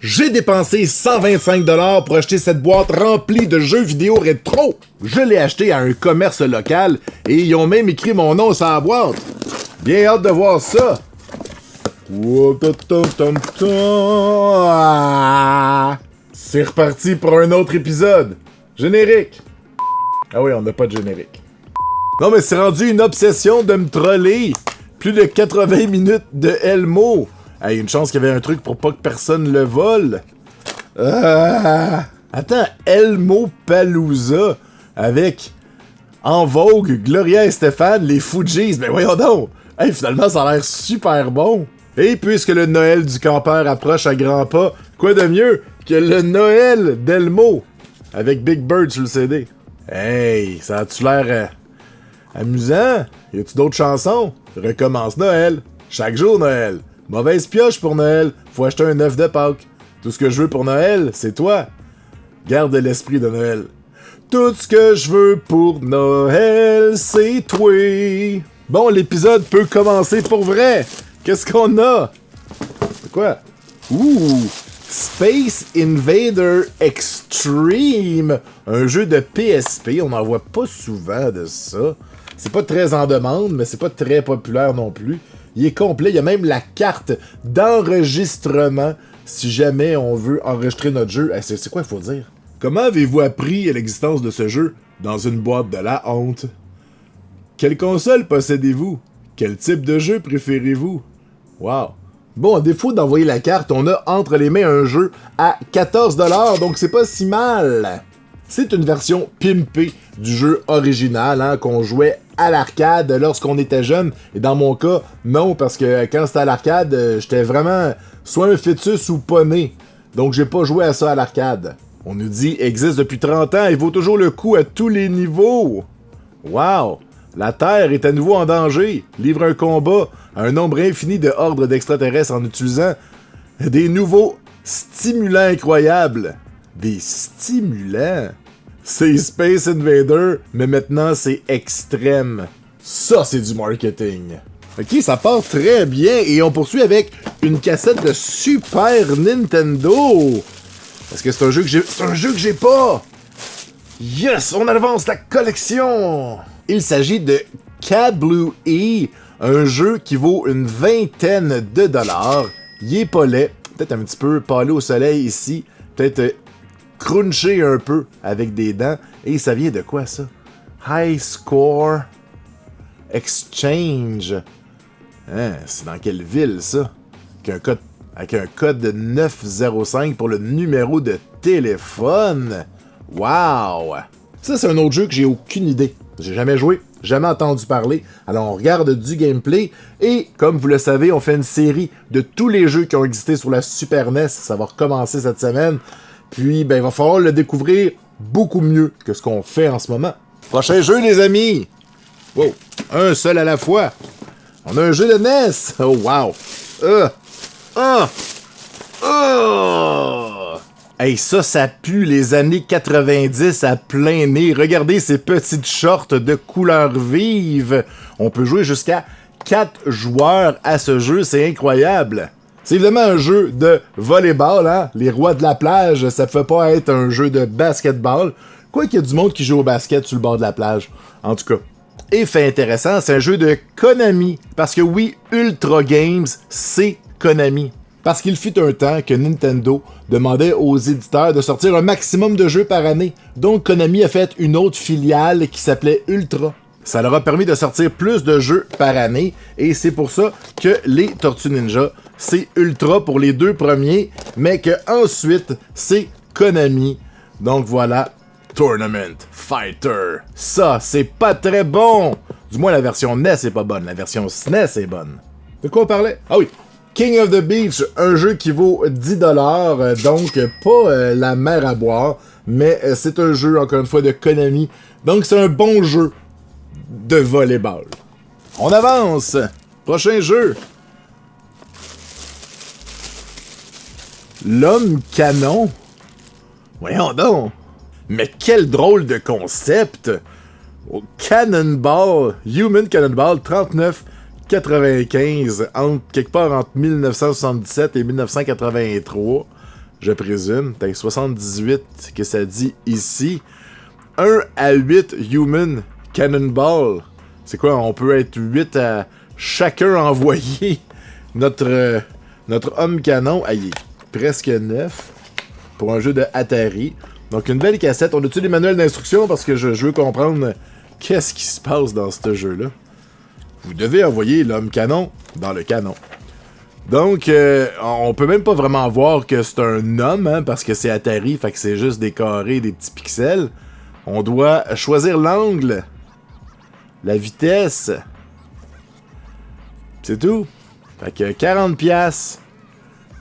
J'ai dépensé 125$ pour acheter cette boîte remplie de jeux vidéo rétro. Je l'ai acheté à un commerce local et ils ont même écrit mon nom sur la boîte. Bien hâte de voir ça. C'est reparti pour un autre épisode. Générique. Ah oui, on n'a pas de générique. Non mais c'est rendu une obsession de me troller. Plus de 80 minutes de Elmo. Hey, une chance qu'il y avait un truc pour pas que personne le vole. Attends, Elmo Palooza avec En Vogue, Gloria et Stéphane, les Fujis. Mais voyons donc. Hey, finalement, ça a l'air super bon. Et puisque le Noël du campeur approche à grands pas, quoi de mieux que le Noël d'Elmo avec Big Bird sur le CD. Hey, ça a-tu l'air amusant? Y a-tu d'autres chansons? Recommence Noël. Chaque jour Noël. Mauvaise pioche pour Noël, faut acheter un œuf de Pâques. Tout ce que je veux pour Noël, c'est toi. Garde l'esprit de Noël. Tout ce que je veux pour Noël, c'est toi. Bon, l'épisode peut commencer pour vrai. Qu'est-ce qu'on a? C'est quoi? Ouh! Space Invader Extreme! Un jeu de PSP, on n'en voit pas souvent de ça. C'est pas très en demande, mais c'est pas très populaire non plus. Il est complet, il y a même la carte d'enregistrement si jamais on veut enregistrer notre jeu. C'est quoi il faut dire? Comment avez-vous appris à l'existence de ce jeu dans une boîte de la honte? Quelle console possédez-vous? Quel type de jeu préférez-vous? Wow! Bon, à défaut d'envoyer la carte, on a entre les mains un jeu à 14$, donc c'est pas si mal! C'est une version pimpée du jeu original, hein, qu'on jouait à l'arcade lorsqu'on était jeune. Et dans mon cas, non, parce que quand c'était à l'arcade, j'étais vraiment soit un fœtus ou pas né. Donc j'ai pas joué à ça à l'arcade. On nous dit existe depuis 30 ans et vaut toujours le coup à tous les niveaux. Wow! La Terre est à nouveau en danger. Livre un combat à un nombre infini de hordes d'extraterrestres en utilisant des nouveaux stimulants incroyables. Des stimulants? C'est Space Invader, mais maintenant c'est extrême. Ça, c'est du marketing. Ok, ça part très bien et on poursuit avec une cassette de Super Nintendo. Parce que c'est un jeu que j'ai pas. Yes, on avance la collection. Il s'agit de Ka-Blue E, un jeu qui vaut une vingtaine de dollars. Il est pas laid, peut-être un petit peu pâlé au soleil ici, peut-être crunché un peu avec des dents. Et ça vient de quoi, ça? High Score Exchange. Hein, c'est dans quelle ville, ça? Avec un code de 905 pour le numéro de téléphone. Wow! Ça, c'est un autre jeu que j'ai aucune idée. J'ai jamais joué, jamais entendu parler. Alors, on regarde du gameplay. Et, comme vous le savez, on fait une série de tous les jeux qui ont existé sur la Super NES. Ça va recommencer cette semaine. Puis, ben, il va falloir le découvrir beaucoup mieux que ce qu'on fait en ce moment. Prochain jeu, les amis! Wow! Un seul à la fois! On a un jeu de NES! Oh, wow! Hey, ça pue les années 90 à plein nez. Regardez ces petites shorts de couleur vive. On peut jouer jusqu'à 4 joueurs à ce jeu, c'est incroyable! C'est évidemment un jeu de volleyball, hein? Les rois de la plage, ça peut pas être un jeu de basketball. Quoi qu'il y a du monde qui joue au basket sur le bord de la plage. En tout cas. Et fait intéressant, c'est un jeu de Konami. Parce que oui, Ultra Games, c'est Konami. Parce qu'il fut un temps que Nintendo demandait aux éditeurs de sortir un maximum de jeux par année. Donc Konami a fait une autre filiale qui s'appelait Ultra. Ça leur a permis de sortir plus de jeux par année, et c'est pour ça que les Tortues Ninja, c'est Ultra pour les 2 premiers, mais que ensuite c'est Konami. Donc voilà, Tournament Fighter. Ça, c'est pas très bon! Du moins, la version NES est pas bonne, la version SNES est bonne. De quoi on parlait? Ah oui! King of the Beach, un jeu qui vaut 10$, donc pas la mer à boire, mais c'est un jeu, encore une fois, de Konami. Donc c'est un bon jeu de volleyball. On avance! Prochain jeu! L'homme canon? Voyons donc! Mais quel drôle de concept! Cannonball, Human Cannonball 39,95, quelque part entre 1977 et 1983. je présume. T'as 78 que ça dit ici. 1 à 8 Human Cannonball. C'est quoi? On peut être 8 à chacun envoyer notre homme canon. Ah, il est presque 9 pour un jeu de Atari. Donc une belle cassette. On a-tu des manuels d'instruction parce que je veux comprendre qu'est-ce qui se passe dans ce jeu-là. Vous devez envoyer l'homme canon dans le canon. Donc, on peut même pas vraiment voir que c'est un homme, hein, parce que c'est Atari, fait que c'est juste des carrés, des petits pixels. On doit choisir l'angle, la vitesse. C'est tout. Fait que 40$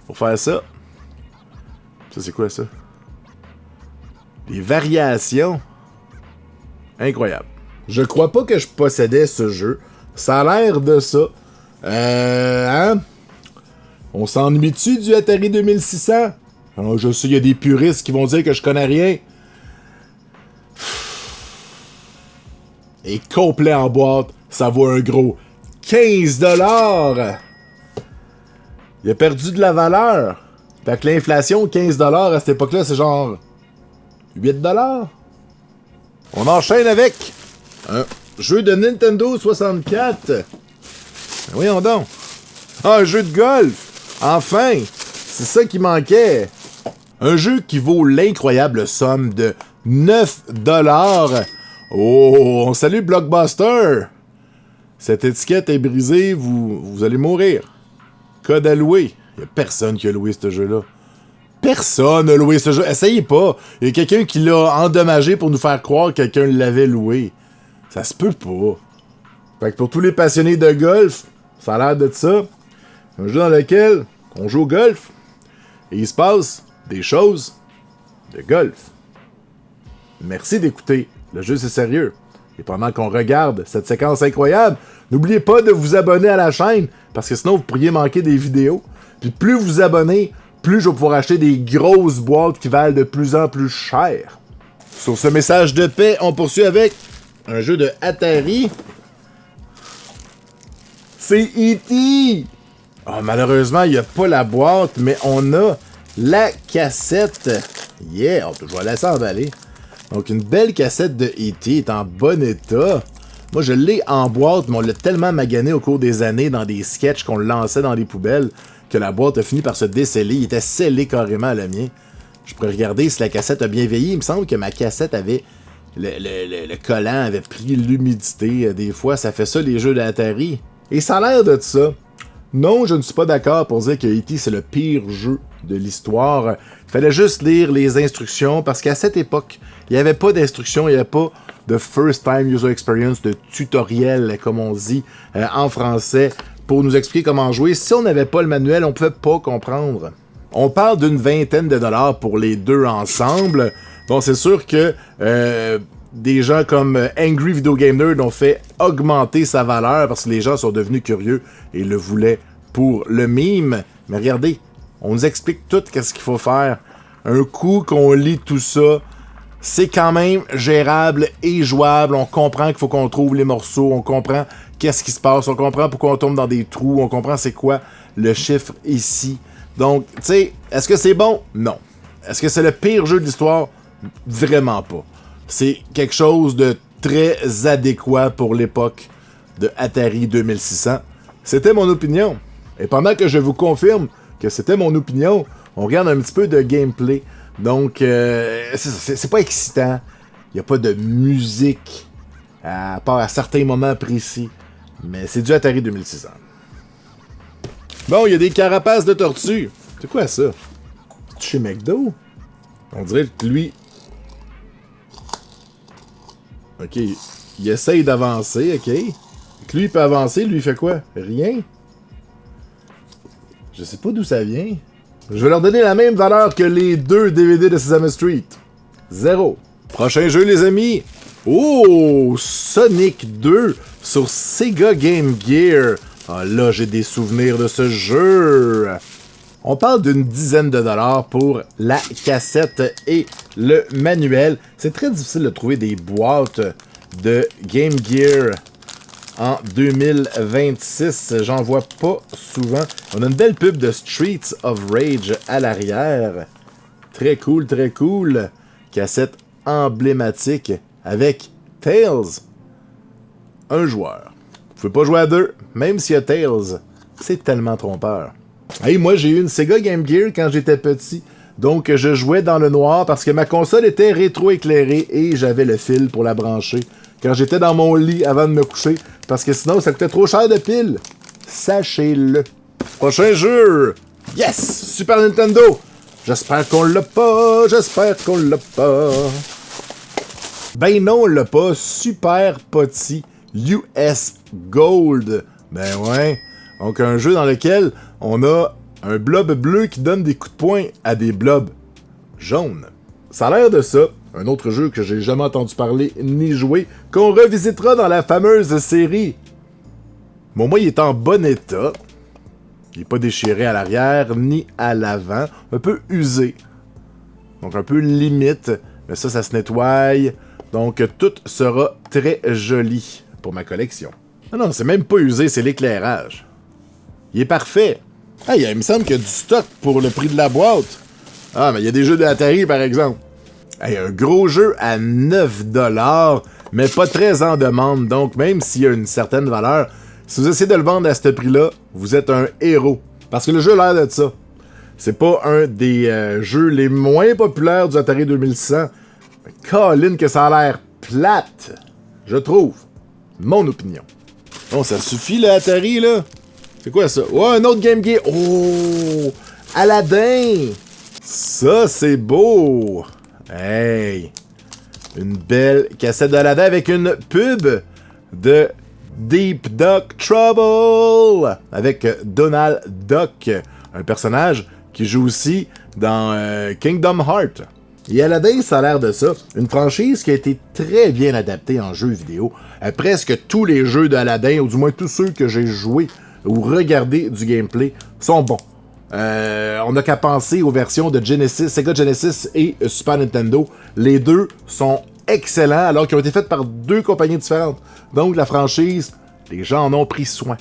pour faire ça. Ça, c'est quoi ça? Des variations. Incroyable. Je crois pas que je possédais ce jeu. Ça a l'air de ça. Hein? On s'ennuie-tu du Atari 2600? Alors, je sais, il y a des puristes qui vont dire que je connais rien. Et complet en boîte, ça vaut un gros 15$! Il a perdu de la valeur. Fait que l'inflation, 15$ à cette époque-là, c'est genre 8$. On enchaîne avec un jeu de Nintendo 64. Ben voyons donc. Ah, un jeu de golf. Enfin, c'est ça qui manquait. Un jeu qui vaut l'incroyable somme de 9$. Oh, on salue Blockbuster. Cette étiquette est brisée, vous allez mourir. Code à louer. Il n'y a personne qui a loué ce jeu-là. Personne n'a loué ce jeu. Essayez pas. Il y a quelqu'un qui l'a endommagé pour nous faire croire que quelqu'un l'avait loué. Ça se peut pas. Fait que pour tous les passionnés de golf, ça a l'air de ça. Un jeu dans lequel on joue au golf et il se passe des choses de golf. Merci d'écouter. Le jeu, c'est sérieux. Et pendant qu'on regarde cette séquence incroyable, n'oubliez pas de vous abonner à la chaîne, parce que sinon, vous pourriez manquer des vidéos. Puis plus vous vous abonnez, plus je vais pouvoir acheter des grosses boîtes qui valent de plus en plus cher. Sur ce message de paix, on poursuit avec un jeu de Atari. C'est E.T. Oh, malheureusement, il n'y a pas la boîte, mais on a la cassette. Yeah, je vais la laisser emballer. Donc, une belle cassette de E.T. est en bon état. Moi, je l'ai en boîte, mais on l'a tellement magané au cours des années dans des sketchs qu'on le lançait dans les poubelles que la boîte a fini par se déceller. Il était scellé carrément à la mienne. Je pourrais regarder si la cassette a bien vieilli. Il me semble que ma cassette avait... Le collant avait pris l'humidité. Des fois, ça fait ça, les jeux d'Atari. Et ça a l'air de ça. Non, je ne suis pas d'accord pour dire que E.T. c'est le pire jeu de l'histoire. Il fallait juste lire les instructions parce qu'à cette époque, il n'y avait pas d'instructions, il n'y avait pas de First Time User Experience, de tutoriel, comme on dit en français, pour nous expliquer comment jouer. Si on n'avait pas le manuel, on ne pouvait pas comprendre. On parle d'une vingtaine de dollars pour les deux ensemble. Bon, c'est sûr que des gens comme Angry Video Game Nerd ont fait augmenter sa valeur parce que les gens sont devenus curieux et le voulaient pour le meme. Mais regardez, on nous explique tout qu'est-ce qu'il faut faire. Un coup qu'on lit tout ça, c'est quand même gérable et jouable. On comprend qu'il faut qu'on trouve les morceaux, on comprend qu'est-ce qui se passe, on comprend pourquoi on tombe dans des trous, on comprend c'est quoi le chiffre ici. Donc, tu sais, est-ce que c'est bon? Non. Est-ce que c'est le pire jeu de l'histoire? Vraiment pas. C'est quelque chose de très adéquat pour l'époque de Atari 2600. C'était mon opinion. Et pendant que je vous confirme que c'était mon opinion, on regarde un petit peu de gameplay. Donc, c'est pas excitant. Il n'y a pas de musique à part à certains moments précis. Mais c'est du Atari 2600. Bon, il y a des carapaces de tortues. C'est quoi ça? C'est chez McDo? On dirait que lui... Ok, il essaye d'avancer, ok. Lui, il peut avancer, lui, il fait quoi? Rien? Je sais pas d'où ça vient. Je vais leur donner la même valeur que les deux DVD de Sesame Street. 0. Prochain jeu, les amis. Oh! Sonic 2 sur Sega Game Gear. Ah là, j'ai des souvenirs de ce jeu. On parle d'une dizaine de dollars pour la cassette et le manuel. C'est très difficile de trouver des boîtes de Game Gear en 2026. J'en vois pas souvent. On a une belle pub de Streets of Rage à l'arrière. Très cool, très cool. Cassette emblématique avec Tails. Un joueur. Vous pouvez pas jouer à deux, même s'il y a Tails. C'est tellement trompeur. Hey, moi, j'ai eu une Sega Game Gear quand j'étais petit. Donc, je jouais dans le noir parce que ma console était rétro-éclairée et j'avais le fil pour la brancher quand j'étais dans mon lit avant de me coucher parce que sinon, ça coûtait trop cher de piles. Sachez-le. Prochain jeu. Yes! Super Nintendo. J'espère qu'on l'a pas. J'espère qu'on l'a pas. Ben non, on l'a pas. Super Potty US Gold. Ben ouais. Donc, un jeu dans lequel on a un blob bleu qui donne des coups de poing à des blobs jaunes. Ça a l'air de ça. Un autre jeu que j'ai jamais entendu parler ni jouer, qu'on revisitera dans la fameuse série. Bon, moi, il est en bon état. Il n'est pas déchiré à l'arrière ni à l'avant. Un peu usé. Donc, un peu limite. Mais ça se nettoie. Donc, tout sera très joli pour ma collection. Ah non, c'est même pas usé, c'est l'éclairage. Il est parfait. Hey, il me semble qu'il y a du stock pour le prix de la boîte. Ah, mais il y a des jeux d'Atari, par exemple. Hey, un gros jeu à 9$, mais pas très en demande. Donc, même s'il y a une certaine valeur, si vous essayez de le vendre à ce prix-là, vous êtes un héros. Parce que le jeu a l'air de ça. C'est pas un des jeux les moins populaires du Atari 2600. Mais Colin, que ça a l'air plate. Je trouve. Mon opinion. Bon, ça suffit, le Atari, là. C'est quoi ça? Oh, un autre Game Gear. Oh! Aladdin! Ça, c'est beau! Hey! Une belle cassette d'Aladdin avec une pub de Deep Duck Trouble! Avec Donald Duck, un personnage qui joue aussi dans Kingdom Hearts. Et Aladdin, ça a l'air de ça. Une franchise qui a été très bien adaptée en jeu vidéo. Presque tous les jeux d'Aladdin, ou du moins tous ceux que j'ai joués ou regardé du gameplay, sont bons. On n'a qu'à penser aux versions de Genesis, Sega Genesis et Super Nintendo. Les deux sont excellents alors qu'ils ont été faits par deux compagnies différentes. Donc la franchise, les gens en ont pris soin.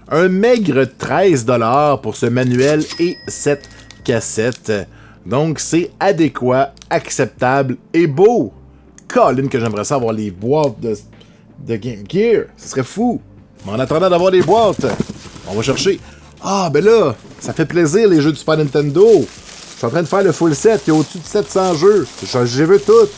Un maigre 13$ pour ce manuel et cette cassette. Donc c'est adéquat, acceptable et beau. Colin, que j'aimerais ça avoir les boîtes de Game Gear. Ce serait fou. Mais en attendant d'avoir les boîtes, on va chercher. Ah, ben là, ça fait plaisir les jeux du Super Nintendo. Je suis en train de faire le full set, il y a au-dessus de 700 jeux. J'ai vu tout.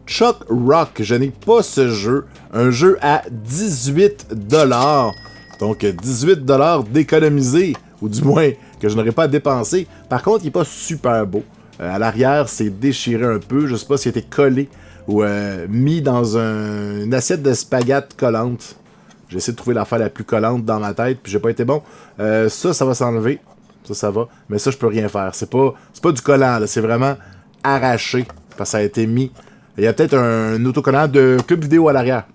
Chuck Rock, je n'ai pas ce jeu. Un jeu à 18$. Donc 18$ d'économiser, ou du moins que je n'aurais pas à dépenser. Par contre, il n'est pas super beau. À l'arrière, c'est déchiré un peu. Je sais pas s'il a été collé ou mis dans une assiette de spaghetti collante. J'ai essayé de trouver l'affaire la plus collante dans ma tête, puis j'ai pas été bon. Ça va s'enlever. Ça va. Mais ça, je peux rien faire. C'est pas du collant, là. C'est vraiment arraché, parce que ça a été mis. Il y a peut-être un autocollant de club vidéo à l'arrière.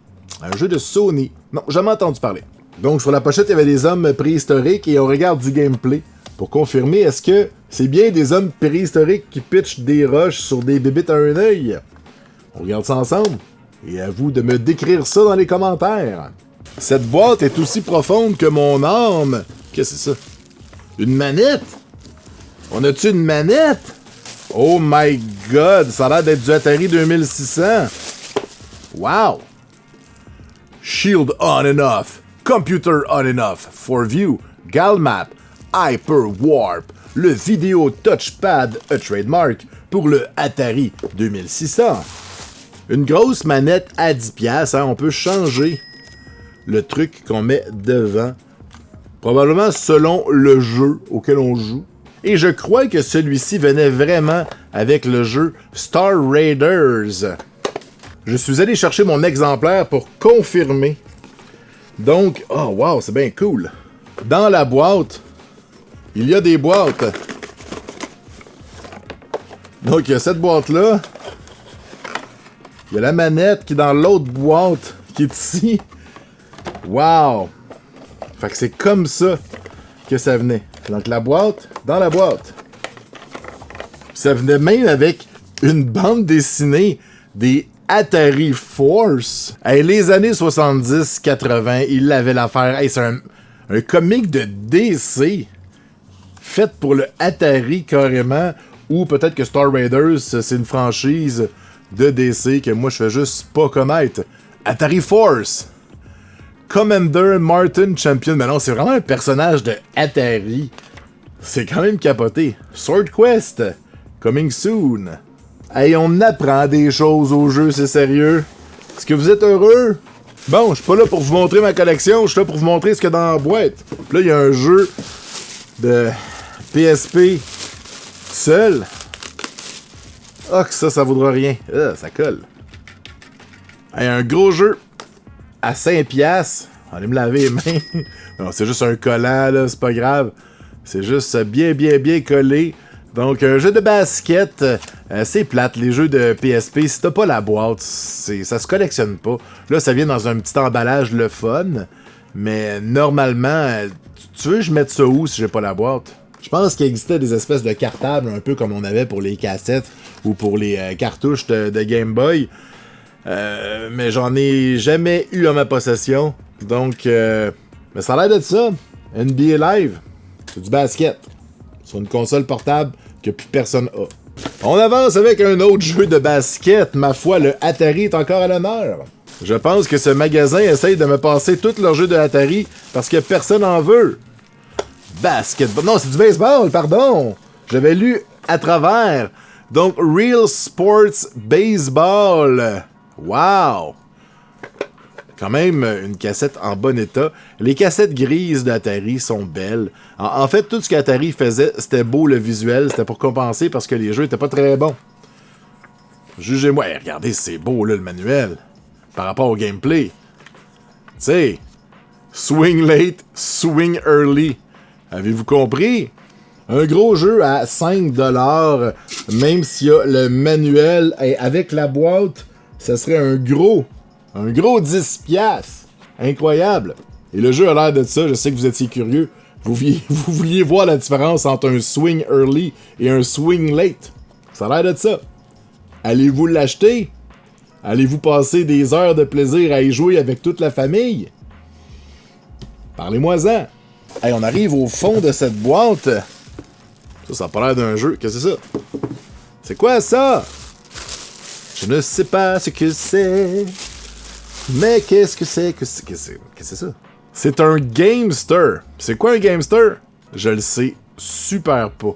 Un jeu de Sony. Non, jamais entendu parler. Donc, sur la pochette, il y avait des hommes préhistoriques et on regarde du gameplay. Pour confirmer, est-ce que c'est bien des hommes préhistoriques qui pitchent des roches sur des bébites à un œil? On regarde ça ensemble. Et à vous de me décrire ça dans les commentaires. Cette boîte est aussi profonde que mon âme. Qu'est-ce que c'est ça? Une manette? On a-tu une manette? Oh my god, ça a l'air d'être du Atari 2600. Wow! Shield on and off. Computer on and off. For view. Galmap. Hyper Warp. Le vidéo touchpad, a trademark, pour le Atari 2600. Une grosse manette à 10$, hein, on peut changer le truc qu'on met devant. Probablement selon le jeu auquel on joue. Et je crois que celui-ci venait vraiment avec le jeu Star Raiders. Je suis allé chercher mon exemplaire pour confirmer. Donc, oh wow, c'est bien cool. Dans la boîte, il y a des boîtes. Donc, il y a cette boîte-là. Il y a la manette qui est dans l'autre boîte qui est ici. Wow! Fait que c'est comme ça que ça venait. Donc, la boîte dans la boîte. Ça venait même avec une bande dessinée des Atari Force. Hey, les années 70-80, il avait l'affaire. Hey, c'est un comic de DC fait pour le Atari carrément Ou peut-être que Star Raiders, c'est une franchise de DC que moi je fais juste pas connaître. Atari Force. Commander Martin Champion. Mais non, c'est vraiment un personnage de Atari. C'est quand même capoté. Sword Quest. Coming soon. Hey, on apprend des choses au jeu, c'est sérieux. Est-ce que vous êtes heureux? Bon, je suis pas là pour vous montrer ma collection, je suis là pour vous montrer ce qu'il y a dans la boîte. Puis là, il y a un jeu de PSP seul. Ah, que ça vaudra rien. Ah, ça colle. Hey, un gros jeu à 5$. Allez me laver les mains. Non, c'est juste un collant, là, c'est pas grave. C'est juste bien collé. Donc, un jeu de basket, c'est plate. Les jeux de PSP, si t'as pas la boîte, ça se collectionne pas. Là, ça vient dans un petit emballage, le fun. Mais normalement, tu veux que je mette ça où si j'ai pas la boîte? Je pense qu'il existait des espèces de cartables, un peu comme on avait pour les cassettes ou pour les cartouches de Game Boy. Mais j'en ai jamais eu en ma possession. Donc, mais ça a l'air de ça. NBA Live, c'est du basket. Sur une console portable que plus personne a. On avance avec un autre jeu de basket. Ma foi, le Atari est encore à l'honneur. Je pense que ce magasin essaye de me passer tous leurs jeux de Atari parce que personne en veut. Basketball. Non, c'est du baseball, pardon. J'avais lu à travers. Donc, Real Sports Baseball. Wow! Quand même une cassette en bon état. Les cassettes grises d'Atari sont belles. En fait, tout ce qu'Atari faisait, c'était beau le visuel, c'était pour compenser parce que les jeux étaient pas très bons. Jugez-moi, regardez, c'est beau là le manuel. Par rapport au gameplay. Tu sais, swing late, swing early. Avez-vous compris? Un gros jeu à 5$, même s'il y a le manuel et avec la boîte, ça serait un gros 10$. Incroyable. Et le jeu a l'air de ça, je sais que vous étiez curieux. Vous vouliez voir la différence entre un swing early et un swing late. Ça a l'air de ça. Allez-vous l'acheter? Allez-vous passer des heures de plaisir à y jouer avec toute la famille? Parlez-moi-en. Hey, on arrive au fond de cette boîte. Ça a pas l'air d'un jeu. Qu'est-ce que c'est ça? C'est quoi ça? Je ne sais pas ce que c'est. Mais qu'est-ce que c'est? Qu'est-ce que c'est ça? C'est un Gamester. C'est quoi un Gamester? Je le sais super pas.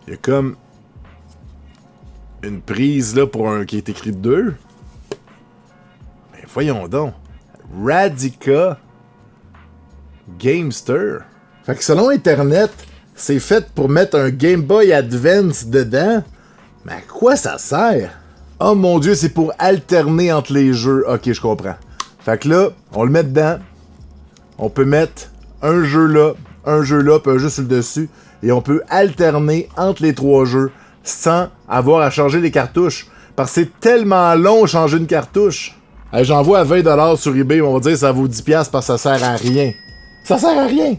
Il y a comme une prise là pour un qui est écrit 2. Mais voyons donc. Radica Gamester. Fait que selon Internet, c'est fait pour mettre un Game Boy Advance dedans. Mais à quoi ça sert? Oh mon dieu, c'est pour alterner entre les jeux. Ok, je comprends. Fait que là, on le met dedans. On peut mettre un jeu là, puis un jeu sur le dessus. Et on peut alterner entre les 3 jeux sans avoir à changer les cartouches. Parce que c'est tellement long changer une cartouche. Hey, j'en vois à 20$ sur eBay, on va dire que ça vaut 10$ parce que ça sert à rien. Ça sert à rien!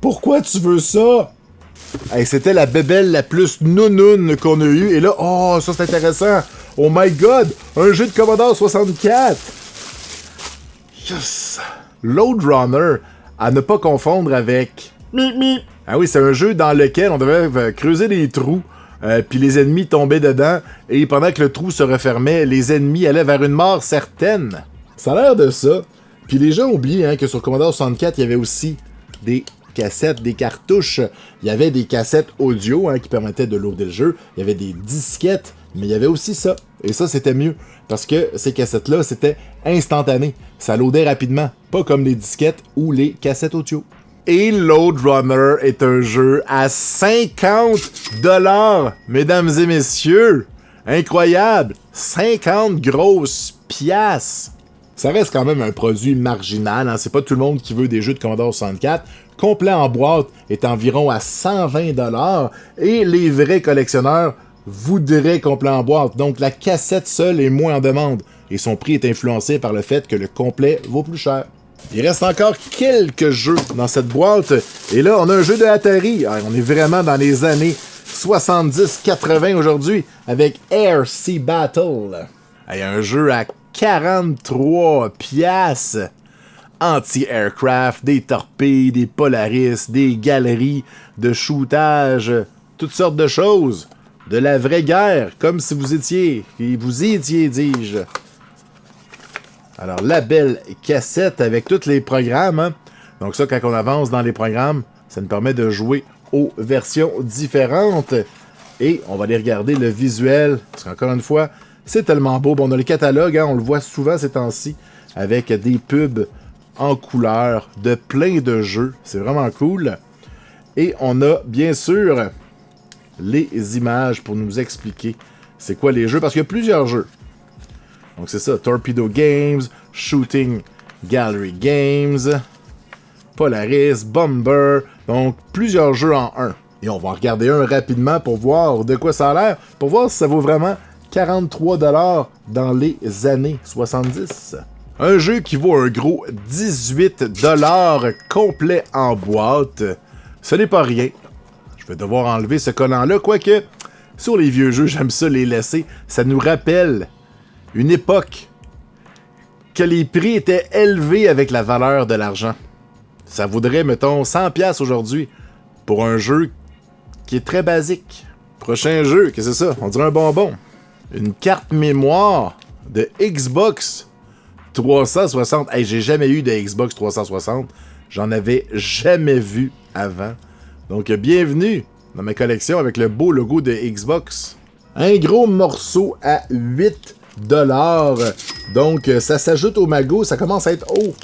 Pourquoi tu veux ça? Hey, c'était la bébelle la plus nounoune qu'on a eue. Et là, oh, ça c'est intéressant. Oh my god, un jeu de Commodore 64. Yes. Load Runner, à ne pas confondre avec... Ah oui, c'est un jeu dans lequel on devait creuser des trous, puis les ennemis tombaient dedans, et pendant que le trou se refermait, les ennemis allaient vers une mort certaine. Ça a l'air de ça. Puis les gens oublient que sur Commodore 64, il y avait aussi des cassettes, des cartouches. Il y avait des cassettes audio qui permettaient de loader le jeu. Il y avait des disquettes, mais il y avait aussi ça. Et ça, c'était mieux. Parce que ces cassettes-là, c'était instantané. Ça loadait rapidement. Pas comme les disquettes ou les cassettes audio. Et Load Runner est un jeu à 50$, mesdames et messieurs. Incroyable. 50 grosses piastres. Ça reste quand même un produit marginal, c'est pas tout le monde qui veut des jeux de Commodore 64. Complet en boîte est environ à 120$, et les vrais collectionneurs voudraient complet en boîte, donc la cassette seule est moins en demande, et son prix est influencé par le fait que le complet vaut plus cher. Il reste encore quelques jeux dans cette boîte, et là on a un jeu de Atari. Alors, on est vraiment dans les années 70-80 aujourd'hui, avec Air Sea Battle. Il y a un jeu à 43 piastres. Anti-aircraft, des torpilles, des Polaris, des galeries de shootage, toutes sortes de choses. de la vraie guerre, comme si vous étiez, et vous y étiez, dis-je. Alors, la belle cassette avec tous les programmes. Hein? Donc ça, quand on avance dans les programmes, ça nous permet de jouer aux versions différentes. Et on va aller regarder le visuel, parce qu'encore une fois, c'est tellement beau. Bon, on a le catalogue, hein, on le voit souvent ces temps-ci, avec des pubs en couleur de plein de jeux. C'est vraiment cool. Et on a, bien sûr, les images pour nous expliquer c'est quoi les jeux, parce qu'il y a plusieurs jeux. Donc c'est ça, Torpedo Games, Shooting Gallery Games, Polaris, Bomber, donc plusieurs jeux en un. Et on va en regarder un rapidement pour voir de quoi ça a l'air, pour voir si ça vaut vraiment 43$ dans les années 70. Un jeu qui vaut un gros 18$ complet en boîte. Ce n'est pas rien. Je vais devoir enlever ce collant-là, quoique sur les vieux jeux, j'aime ça les laisser. Ça nous rappelle une époque que les prix étaient élevés avec la valeur de l'argent. Ça vaudrait, mettons, 100$ aujourd'hui pour un jeu qui est très basique. Prochain jeu, qu'est-ce que c'est ça? On dirait un bonbon. Une carte mémoire de Xbox 360. Hey, j'ai jamais eu de Xbox 360. J'en avais jamais vu avant. Donc, bienvenue dans ma collection avec le beau logo de Xbox. Un gros morceau à 8$. Donc, ça s'ajoute au magot. Ça commence à être haut.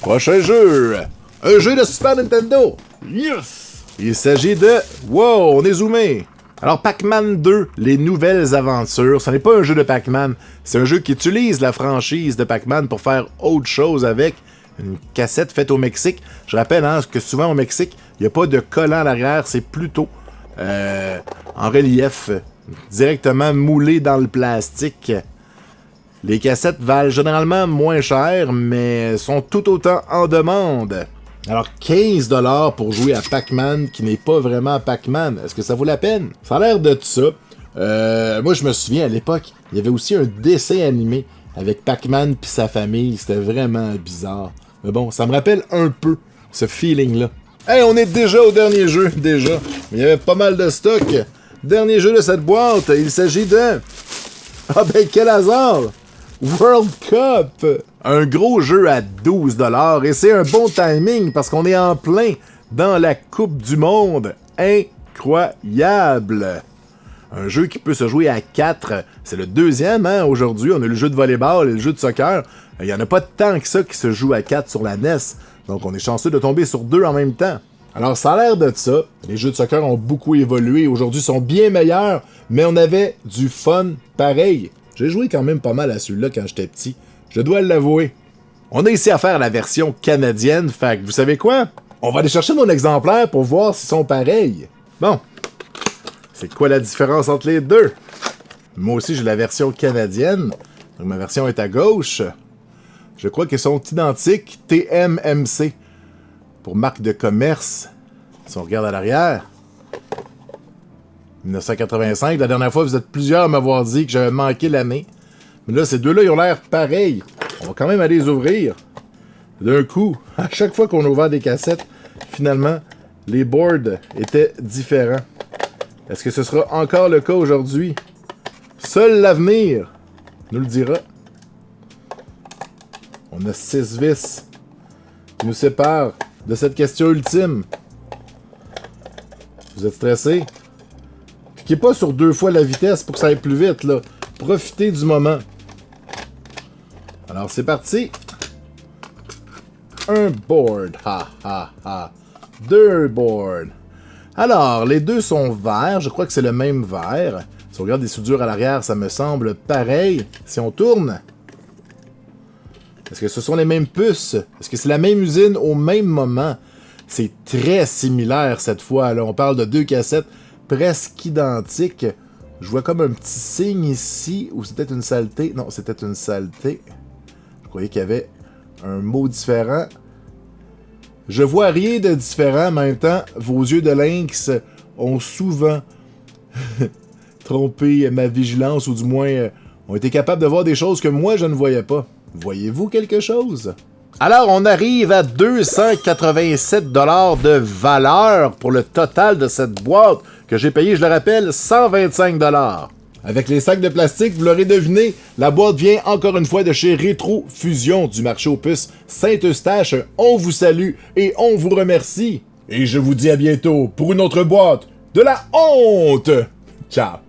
Prochain jeu. Un jeu de Super Nintendo. Yes! Il s'agit de... Wow, on est zoomé. Alors, Pac-Man 2, les nouvelles aventures. Ce n'est pas un jeu de Pac-Man. C'est un jeu qui utilise la franchise de Pac-Man pour faire autre chose avec. Une cassette faite au Mexique. Je rappelle hein, que souvent au Mexique, il n'y a pas de collant à l'arrière. C'est plutôt en relief, directement moulé dans le plastique. Les cassettes valent généralement moins cher, mais sont tout autant en demande. Alors, 15$ pour jouer à Pac-Man, qui n'est pas vraiment Pac-Man. Est-ce que ça vaut la peine? Ça a l'air de ça. Moi, je me souviens, à l'époque, il y avait aussi un dessin animé avec Pac-Man puis sa famille. C'était vraiment bizarre. Mais bon, ça me rappelle un peu ce feeling-là. Hey, on est déjà au dernier jeu, déjà. Il y avait pas mal de stock. Dernier jeu de cette boîte, il s'agit de... Ah ben, quel hasard! World Cup! Un gros jeu à 12$ et c'est un bon timing parce qu'on est en plein dans la Coupe du Monde. Incroyable! Un jeu qui peut se jouer à 4. C'est le deuxième, hein, aujourd'hui. On a le jeu de volleyball et le jeu de soccer. Il n'y en a pas tant que ça qui se joue à 4 sur la NES. Donc on est chanceux de tomber sur 2 en même temps. Alors ça a l'air de ça. Les jeux de soccer ont beaucoup évolué. Aujourd'hui, sont bien meilleurs. Mais on avait du fun pareil. J'ai joué quand même pas mal à celui-là quand j'étais petit. Je dois l'avouer. On a ici à faire la version canadienne. Fait que vous savez quoi? On va aller chercher mon exemplaire pour voir s'ils sont pareils. Bon. C'est quoi la différence entre les deux? Moi aussi, j'ai la version canadienne. Donc, ma version est à gauche. Je crois qu'ils sont identiques. TMMC. Pour marque de commerce. Si on regarde à l'arrière. 1985. La dernière fois, vous êtes plusieurs à m'avoir dit que j'avais manqué l'année. Mais là, ces deux-là, ils ont l'air pareils. On va quand même aller les ouvrir. D'un coup, à chaque fois qu'on a ouvert des cassettes, finalement, les boards étaient différents. Est-ce que ce sera encore le cas aujourd'hui? Seul l'avenir nous le dira. On a 6 vis qui nous séparent de cette question ultime. Vous êtes stressé? Cliquez pas sur 2 fois la vitesse pour que ça aille plus vite, là. Profitez du moment. Alors, c'est parti. Un board. Ha, ha, ha. 2 boards. Alors, les deux sont verts. Je crois que c'est le même vert. Si on regarde les soudures à l'arrière, ça me semble pareil. Si on tourne, est-ce que ce sont les mêmes puces? Est-ce que c'est la même usine au même moment? C'est très similaire cette fois. Là, on parle de 2 cassettes presque identiques. Je vois comme un petit signe ici. Ou c'était une saleté? Non, c'était une saleté. Je croyais qu'il y avait un mot différent. Je vois rien de différent, mais en même temps, vos yeux de lynx ont souvent trompé ma vigilance, ou du moins ont été capables de voir des choses que moi je ne voyais pas. Voyez-vous quelque chose? Alors, on arrive à 287$ de valeur pour le total de cette boîte que j'ai payé, je le rappelle, 125$. Avec les sacs de plastique, vous l'aurez deviné, la boîte vient encore une fois de chez Rétro Fusion du marché aux puces Saint-Eustache. On vous salue et on vous remercie. Et je vous dis à bientôt pour une autre boîte de la honte. Ciao.